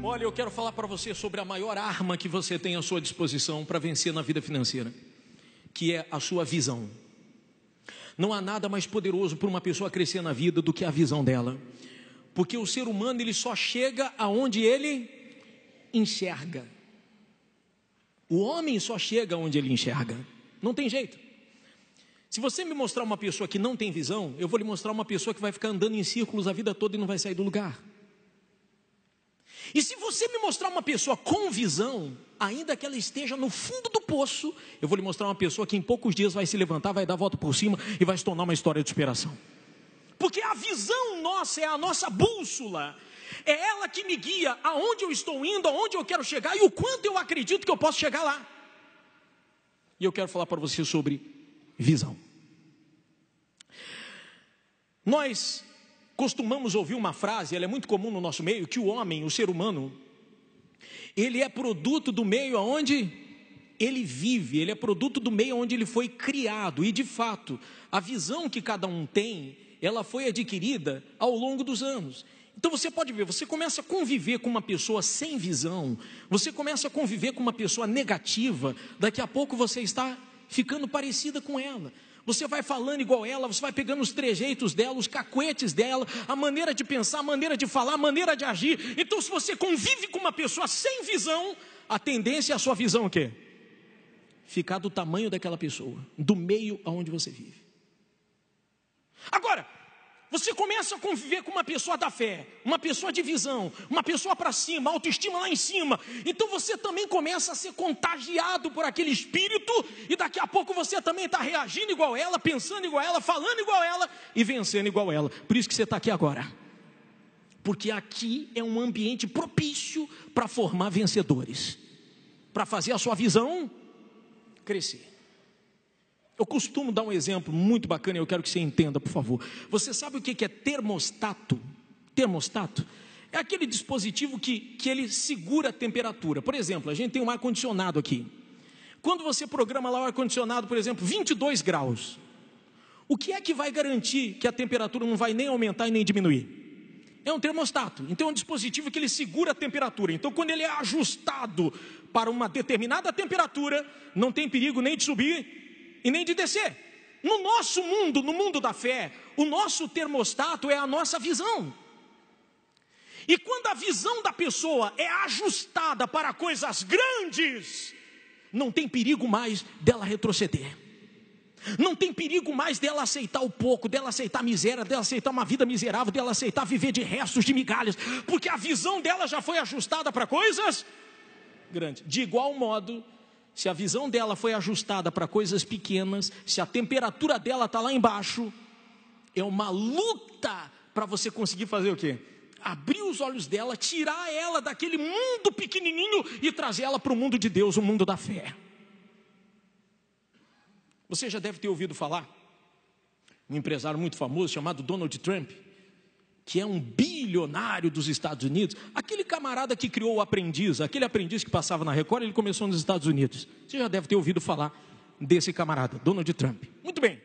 Olha, eu quero falar para você sobre a maior arma que você tem à sua disposição para vencer na vida financeira, que é a sua visão. Não há nada mais poderoso para uma pessoa crescer na vida do que a visão dela, porque o ser humano ele só chega aonde ele enxerga. O homem só chega aonde ele enxerga, não tem jeito. Se você me mostrar uma pessoa que não tem visão, eu vou lhe mostrar uma pessoa que vai ficar andando em círculos a vida toda e não vai sair do lugar. E se você me mostrar uma pessoa com visão, ainda que ela esteja no fundo do poço, eu vou lhe mostrar uma pessoa que em poucos dias vai se levantar, vai dar a volta por cima e vai se tornar uma história de superação. Porque a visão nossa é a nossa bússola, é ela que me guia aonde eu estou indo, aonde eu quero chegar e o quanto eu acredito que eu posso chegar lá. E eu quero falar para você sobre visão. Nós costumamos ouvir uma frase, ela é muito comum no nosso meio, que o homem, o ser humano, ele é produto do meio aonde ele vive, ele é produto do meio onde ele foi criado. E de fato, a visão que cada um tem, ela foi adquirida ao longo dos anos. Então você pode ver, você começa a conviver com uma pessoa sem visão, você começa a conviver com uma pessoa negativa, daqui a pouco você está ficando parecida com ela. Você vai falando igual ela, você vai pegando os trejeitos dela, os cacuetes dela, a maneira de pensar, a maneira de falar, a maneira de agir. Então se você convive com uma pessoa sem visão, a tendência é a sua visão o quê? Ficar do tamanho daquela pessoa, do meio aonde você vive. Agora, você começa a conviver com uma pessoa da fé, uma pessoa de visão, uma pessoa para cima, autoestima lá em cima. Então você também começa a ser contagiado por aquele espírito e daqui a pouco você também está reagindo igual ela, pensando igual ela, falando igual ela e vencendo igual ela. Por isso que você está aqui agora. Porque aqui é um ambiente propício para formar vencedores, para fazer a sua visão crescer. Eu costumo dar um exemplo muito bacana e eu quero que você entenda, por favor. Você sabe o que é termostato? Termostato é aquele dispositivo que ele segura a temperatura. Por exemplo, a gente tem um ar-condicionado aqui. Quando você programa lá o ar-condicionado, por exemplo, 22 graus, o que é que vai garantir que a temperatura não vai nem aumentar e nem diminuir? É um termostato. Então é um dispositivo que ele segura a temperatura. Então quando ele é ajustado para uma determinada temperatura, não tem perigo nem de subir e nem de descer. No nosso mundo, no mundo da fé, o nosso termostato é a nossa visão. E quando a visão da pessoa é ajustada para coisas grandes, não tem perigo mais dela retroceder. Não tem perigo mais dela aceitar o pouco, dela aceitar a miséria, dela aceitar uma vida miserável, dela aceitar viver de restos de migalhas, porque a visão dela já foi ajustada para coisas grandes. De igual modo, se a visão dela foi ajustada para coisas pequenas, se a temperatura dela está lá embaixo, é uma luta para você conseguir fazer o quê? Abrir os olhos dela, tirar ela daquele mundo pequenininho e trazer ela para o mundo de Deus, o mundo da fé. Você já deve ter ouvido falar um empresário muito famoso chamado Donald Trump, que é um bilionário dos Estados Unidos, aquele camarada que criou o Aprendiz, aquele aprendiz que passava na Record, ele começou nos Estados Unidos. Você já deve ter ouvido falar desse camarada, Donald Trump. Muito bem,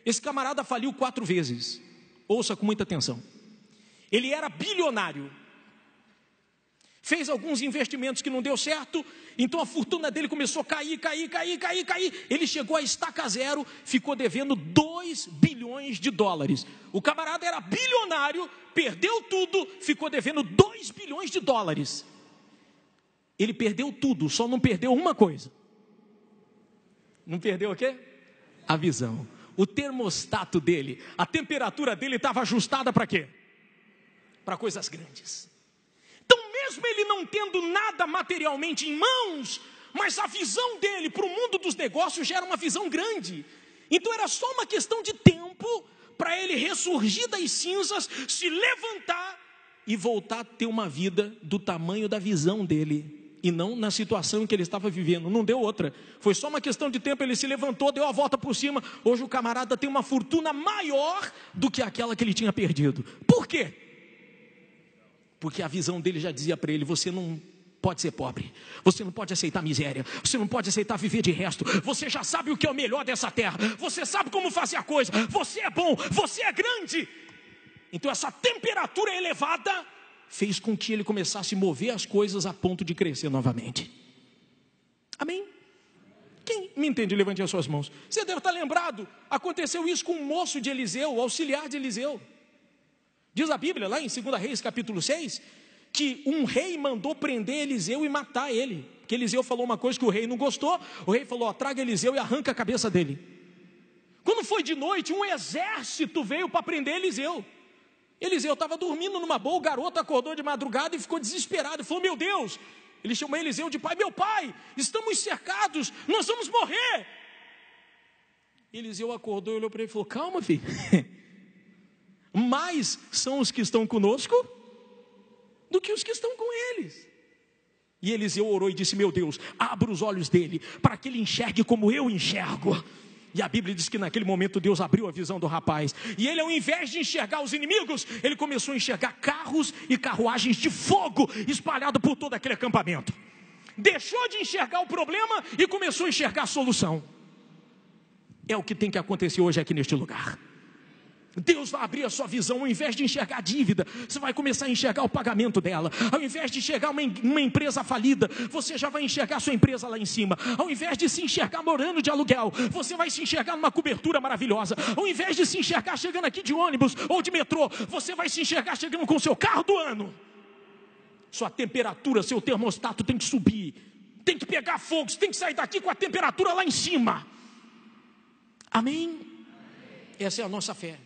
esse camarada faliu 4 vezes, ouça com muita atenção. Ele era bilionário, fez alguns investimentos que não deu certo, então a fortuna dele começou a cair. Ele chegou a estaca zero, ficou devendo 2 bilhões de dólares. O camarada era bilionário, perdeu tudo, ficou devendo 2 bilhões de dólares. Ele perdeu tudo, só não perdeu uma coisa. Não perdeu o quê? A visão. O termostato dele, a temperatura dele estava ajustada para quê? Para coisas grandes. Mesmo ele não tendo nada materialmente em mãos, mas a visão dele para o mundo dos negócios já era uma visão grande. Então era só uma questão de tempo para ele ressurgir das cinzas, se levantar e voltar a ter uma vida do tamanho da visão dele, e não na situação em que ele estava vivendo. Não deu outra, foi só uma questão de tempo. Ele se levantou, deu a volta por cima. Hoje o camarada tem uma fortuna maior do que aquela que ele tinha perdido. Por quê? Porque a visão dele já dizia para ele: você não pode ser pobre, você não pode aceitar miséria, você não pode aceitar viver de resto, você já sabe o que é o melhor dessa terra, você sabe como fazer a coisa, você é bom, você é grande. Então essa temperatura elevada fez com que ele começasse a mover as coisas a ponto de crescer novamente. Amém? Quem me entende, levante as suas mãos. Você deve estar lembrado, aconteceu isso com um moço de Eliseu, o auxiliar de Eliseu. Diz a Bíblia, lá em 2 Reis, capítulo 6, que um rei mandou prender Eliseu e matar ele. Porque Eliseu falou uma coisa que o rei não gostou, o rei falou, traga Eliseu e arranca a cabeça dele. Quando foi de noite, um exército veio para prender Eliseu. Eliseu estava dormindo numa boa, o garoto acordou de madrugada e ficou desesperado, falou, meu Deus, ele chamou Eliseu de pai, meu pai, estamos cercados, nós vamos morrer. Eliseu acordou e olhou para ele e falou, calma filho, mais são os que estão conosco do que os que estão com eles. E Eliseu orou e disse, meu Deus, abra os olhos dele, para que ele enxergue como eu enxergo. E a Bíblia diz que naquele momento Deus abriu a visão do rapaz. E ele, ao invés de enxergar os inimigos, ele começou a enxergar carros e carruagens de fogo espalhados por todo aquele acampamento. Deixou de enxergar o problema e começou a enxergar a solução. É o que tem que acontecer hoje aqui neste lugar. Deus vai abrir a sua visão, ao invés de enxergar a dívida, você vai começar a enxergar o pagamento dela. Ao invés de enxergar uma empresa falida, você já vai enxergar a sua empresa lá em cima. Ao invés de se enxergar morando de aluguel, você vai se enxergar numa cobertura maravilhosa. Ao invés de se enxergar chegando aqui de ônibus ou de metrô, você vai se enxergar chegando com o seu carro do ano. Sua temperatura, seu termostato tem que subir, tem que pegar fogo, você tem que sair daqui com a temperatura lá em cima. Amém? Essa é a nossa fé.